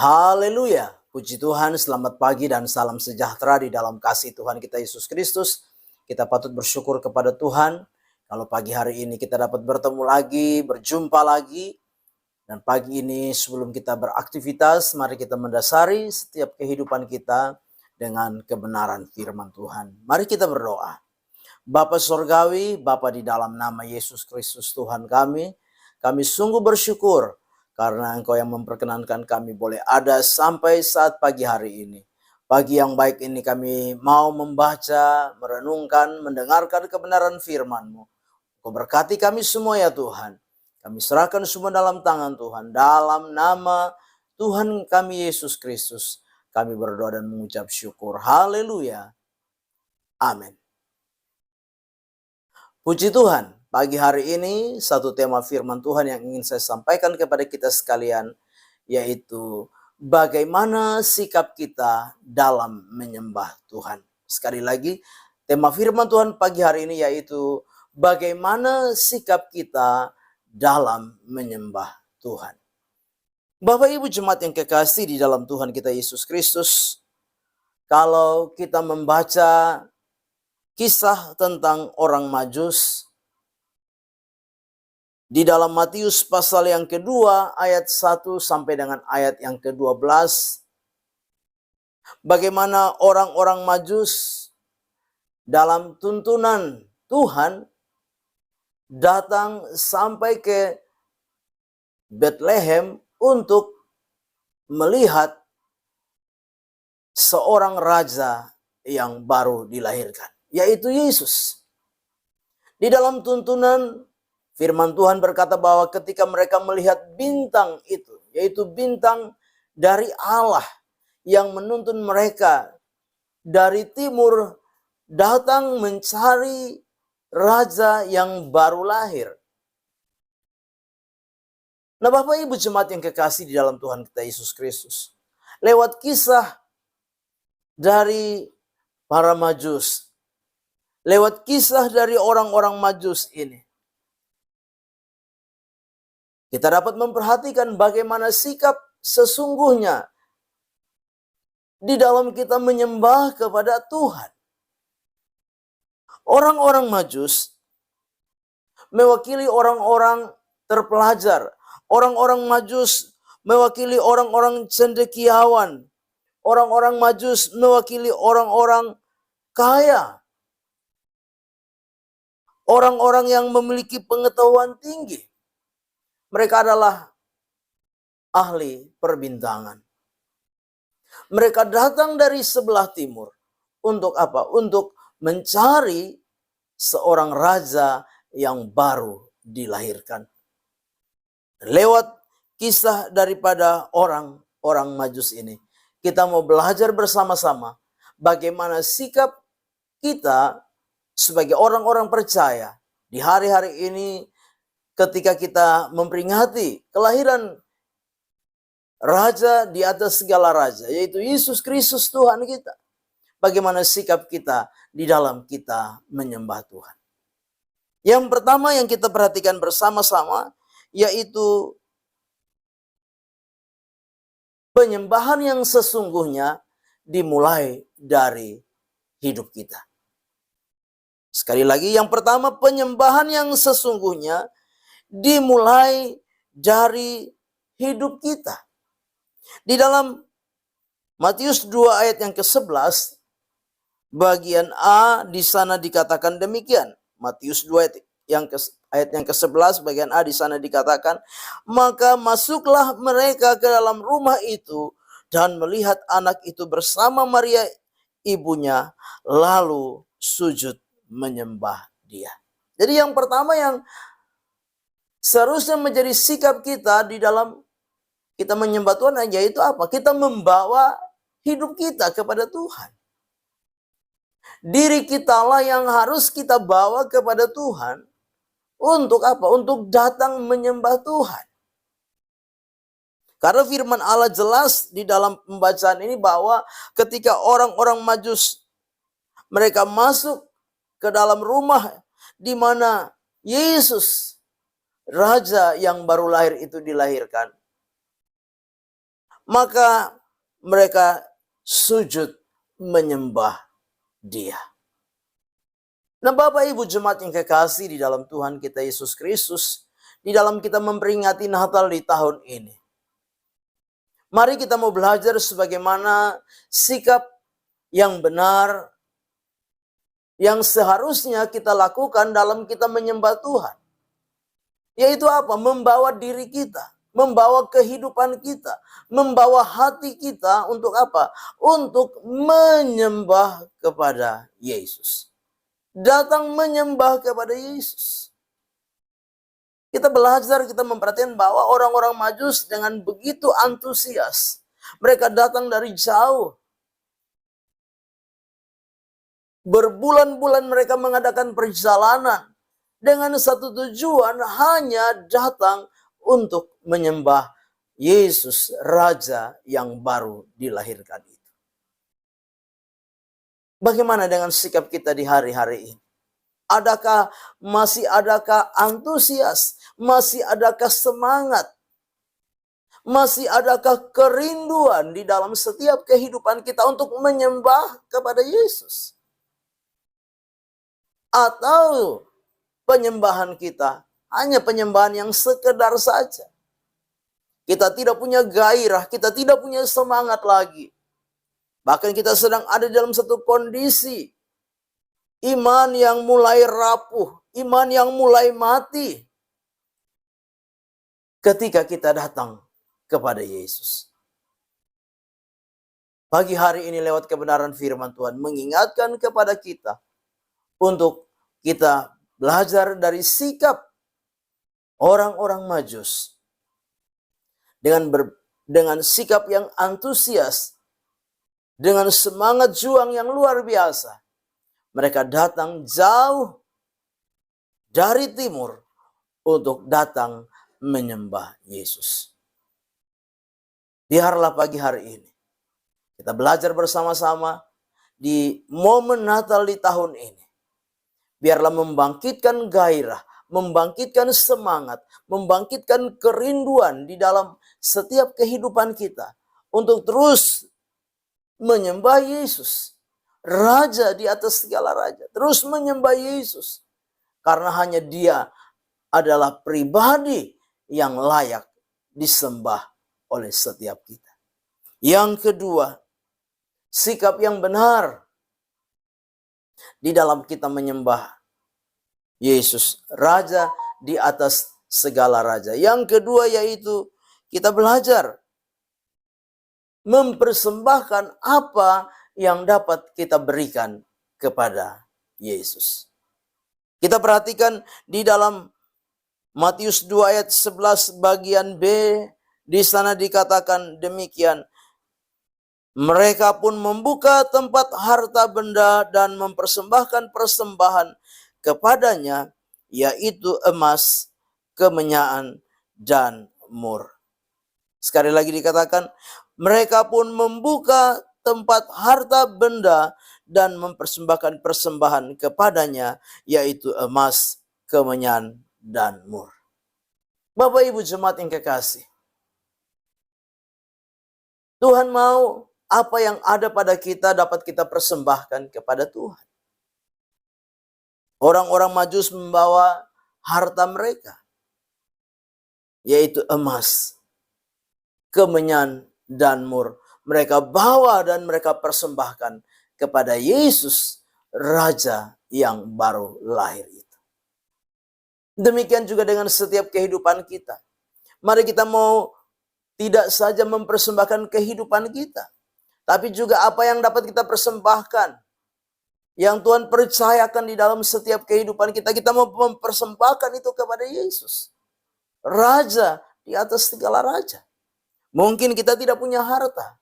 Haleluya, puji Tuhan, selamat pagi dan salam sejahtera di dalam kasih Tuhan kita Yesus Kristus. Kita patut bersyukur kepada Tuhan kalau pagi hari ini kita dapat bertemu lagi, berjumpa lagi. Dan pagi ini sebelum kita beraktivitas, mari kita mendasari setiap kehidupan kita dengan kebenaran firman Tuhan. Mari kita berdoa. Bapa Sorgawi, Bapa di dalam nama Yesus Kristus Tuhan kami sungguh bersyukur karena Engkau yang memperkenankan kami boleh ada sampai saat pagi hari ini. Pagi yang baik ini kami mau membaca, merenungkan, mendengarkan kebenaran firman-Mu. Kau berkati kami semua ya Tuhan. Kami serahkan semua dalam tangan Tuhan. Dalam nama Tuhan kami Yesus Kristus, kami berdoa dan mengucap syukur. Haleluya. Amin. Puji Tuhan. Pagi hari ini satu tema firman Tuhan yang ingin saya sampaikan kepada kita sekalian, yaitu bagaimana sikap kita dalam menyembah Tuhan. Sekali lagi, tema firman Tuhan pagi hari ini yaitu bagaimana sikap kita dalam menyembah Tuhan. Bapak Ibu jemaat yang kekasih di dalam Tuhan kita Yesus Kristus, kalau kita membaca kisah tentang orang Majus di dalam Matius pasal yang kedua ayat 1 sampai dengan ayat yang ke-12. Bagaimana orang-orang Majus dalam tuntunan Tuhan datang sampai ke Bethlehem untuk melihat seorang raja yang baru dilahirkan, yaitu Yesus. Di dalam tuntunan firman Tuhan berkata bahwa ketika mereka melihat bintang itu, yaitu bintang dari Allah yang menuntun mereka dari timur datang mencari raja yang baru lahir. Nah Bapak Ibu jemaat yang kekasih di dalam Tuhan kita Yesus Kristus, lewat kisah dari para Majus, lewat kisah dari orang-orang Majus ini, kita dapat memperhatikan bagaimana sikap sesungguhnya di dalam kita menyembah kepada Tuhan. Orang-orang Majus mewakili orang-orang terpelajar. Orang-orang Majus mewakili orang-orang cendekiawan. Orang-orang Majus mewakili orang-orang kaya. Orang-orang yang memiliki pengetahuan tinggi. Mereka adalah ahli perbintangan. Mereka datang dari sebelah timur. Untuk apa? Untuk mencari seorang raja yang baru dilahirkan. Lewat kisah daripada orang-orang Majus ini, kita mau belajar bersama-sama bagaimana sikap kita sebagai orang-orang percaya di hari-hari ini ketika kita memperingati kelahiran Raja di atas segala raja, yaitu Yesus Kristus Tuhan kita. Bagaimana sikap kita di dalam kita menyembah Tuhan. Yang pertama yang kita perhatikan bersama-sama, yaitu penyembahan yang sesungguhnya dimulai dari hidup kita. Sekali lagi, yang pertama, penyembahan yang sesungguhnya dimulai dari hidup kita. Di dalam Matius 2 ayat yang ke-11, bagian A di sana dikatakan demikian. Matius 2 ayat yang ke-11, bagian A di sana dikatakan, maka masuklah mereka ke dalam rumah itu dan melihat anak itu bersama Maria ibunya, lalu sujud menyembah dia. Jadi yang pertama yang seharusnya menjadi sikap kita di dalam kita menyembah Tuhan, yaitu apa? Kita membawa hidup kita kepada Tuhan. Diri kita lah yang harus kita bawa kepada Tuhan. Untuk apa? Untuk datang menyembah Tuhan. Karena firman Allah jelas di dalam pembacaan ini bahwa ketika orang-orang Majus mereka masuk ke dalam rumah di mana Yesus, raja yang baru lahir itu dilahirkan, maka mereka sujud menyembah Dia. Nah, Bapak Ibu jemaat yang kekasih di dalam Tuhan kita Yesus Kristus, di dalam kita memperingati Natal di tahun ini, mari kita mau belajar sebagaimana sikap yang benar yang seharusnya kita lakukan dalam kita menyembah Tuhan. Yaitu apa? Membawa diri kita, membawa kehidupan kita, membawa hati kita untuk apa? Untuk menyembah kepada Yesus. Datang menyembah kepada Yesus. Kita belajar, kita memperhatikan bahwa orang-orang Majus dengan begitu antusias. Mereka datang dari jauh. Berbulan-bulan mereka mengadakan perjalanan dengan satu tujuan, hanya datang untuk menyembah Yesus, Raja yang baru dilahirkan itu. Bagaimana dengan sikap kita di hari-hari ini? Masih adakah antusias? Masih adakah semangat? Masih adakah kerinduan di dalam setiap kehidupan kita untuk menyembah kepada Yesus? Atau penyembahan kita hanya penyembahan yang sekedar saja? Kita tidak punya gairah, kita tidak punya semangat lagi. Bahkan kita sedang ada dalam satu kondisi iman yang mulai rapuh, iman yang mulai mati ketika kita datang kepada Yesus. Pagi hari ini lewat kebenaran firman Tuhan mengingatkan kepada kita untuk kita belajar dari sikap orang-orang Majus dengan sikap yang antusias, dengan semangat juang yang luar biasa. Mereka datang jauh dari timur untuk datang menyembah Yesus. Biarlah pagi hari ini kita belajar bersama-sama di momen Natal di tahun ini. Biarlah membangkitkan gairah, membangkitkan semangat, membangkitkan kerinduan di dalam setiap kehidupan kita untuk terus menyembah Yesus, Raja di atas segala raja. Terus menyembah Yesus, karena hanya Dia adalah pribadi yang layak disembah oleh setiap kita. Yang kedua, sikap yang benar di dalam kita menyembah Yesus, Raja di atas segala raja. Yang kedua yaitu kita belajar mempersembahkan apa yang dapat kita berikan kepada Yesus. Kita perhatikan di dalam Matius 2 ayat 11 bagian B, di sana dikatakan demikian. Mereka pun membuka tempat harta benda dan mempersembahkan persembahan kepadanya, yaitu emas, kemenyan, dan mur. Sekali lagi dikatakan, mereka pun membuka tempat harta benda dan mempersembahkan persembahan kepadanya, yaitu emas, kemenyan, dan mur. Bapak Ibu jemaat yang kekasih, Tuhan mau apa yang ada pada kita dapat kita persembahkan kepada Tuhan. Orang-orang Majus membawa harta mereka, yaitu emas, kemenyan, dan mur. Mereka bawa dan mereka persembahkan kepada Yesus, Raja yang baru lahir itu. Demikian juga dengan setiap kehidupan kita. Mari kita mau tidak saja mempersembahkan kehidupan kita, tapi juga apa yang dapat kita persembahkan, yang Tuhan percayakan di dalam setiap kehidupan kita. Kita mau mempersembahkan itu kepada Yesus, Raja di atas segala raja. Mungkin kita tidak punya harta,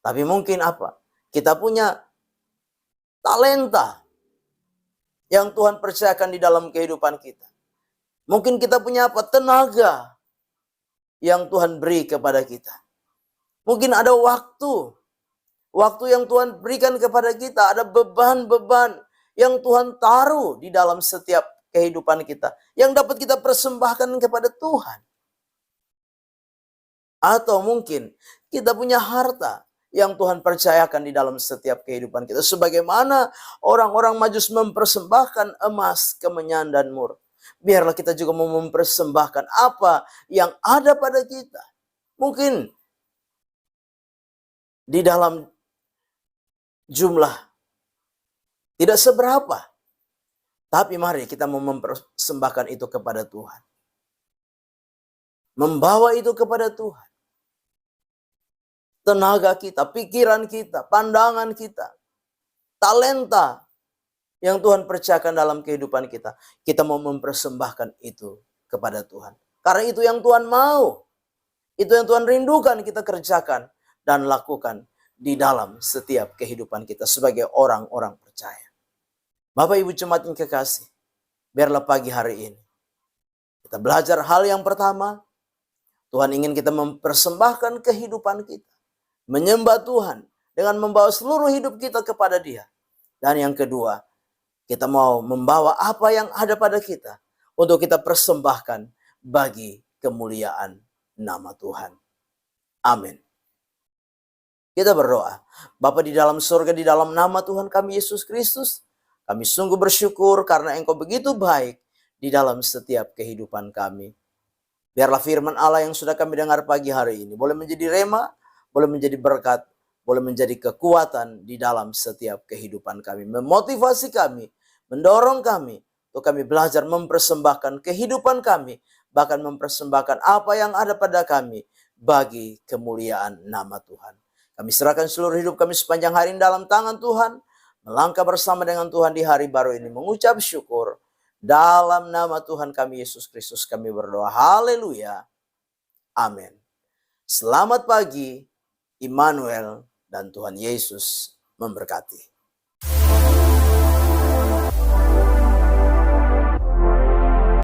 tapi mungkin apa? Kita punya talenta yang Tuhan percayakan di dalam kehidupan kita. Mungkin kita punya apa? Tenaga yang Tuhan beri kepada kita. Mungkin ada waktu yang Tuhan berikan kepada kita. Ada beban-beban yang Tuhan taruh di dalam setiap kehidupan kita, yang dapat kita persembahkan kepada Tuhan. Atau mungkin kita punya harta yang Tuhan percayakan di dalam setiap kehidupan kita. Sebagaimana orang-orang Majus mempersembahkan emas, kemenyan, dan mur. Biarlah kita juga mau mempersembahkan apa yang ada pada kita. Mungkin di dalam jumlah tidak seberapa. Tapi mari kita mau mempersembahkan itu kepada Tuhan. Membawa itu kepada Tuhan. Tenaga kita, pikiran kita, pandangan kita, talenta yang Tuhan percayakan dalam kehidupan kita. Kita mau mempersembahkan itu kepada Tuhan. Karena itu yang Tuhan mau. Itu yang Tuhan rindukan kita kerjakan dan lakukan di dalam setiap kehidupan kita sebagai orang-orang percaya. Bapak Ibu jemaat yang kekasih, biarlah pagi hari ini kita belajar hal yang pertama. Tuhan ingin kita mempersembahkan kehidupan kita. Menyembah Tuhan dengan membawa seluruh hidup kita kepada Dia. Dan yang kedua, kita mau membawa apa yang ada pada kita untuk kita persembahkan bagi kemuliaan nama Tuhan. Amin. Kita berdoa. Bapa di dalam surga, di dalam nama Tuhan kami Yesus Kristus, kami sungguh bersyukur karena Engkau begitu baik di dalam setiap kehidupan kami. Biarlah firman Allah yang sudah kami dengar pagi hari ini boleh menjadi rema, boleh menjadi berkat, boleh menjadi kekuatan di dalam setiap kehidupan kami. Memotivasi kami, mendorong kami untuk kami belajar mempersembahkan kehidupan kami, bahkan mempersembahkan apa yang ada pada kami bagi kemuliaan nama Tuhan. Kami serahkan seluruh hidup kami sepanjang hari ini dalam tangan Tuhan. Melangkah bersama dengan Tuhan di hari baru ini. Mengucap syukur. Dalam nama Tuhan kami Yesus Kristus kami berdoa. Haleluya. Amin. Selamat pagi, Immanuel, dan Tuhan Yesus memberkati.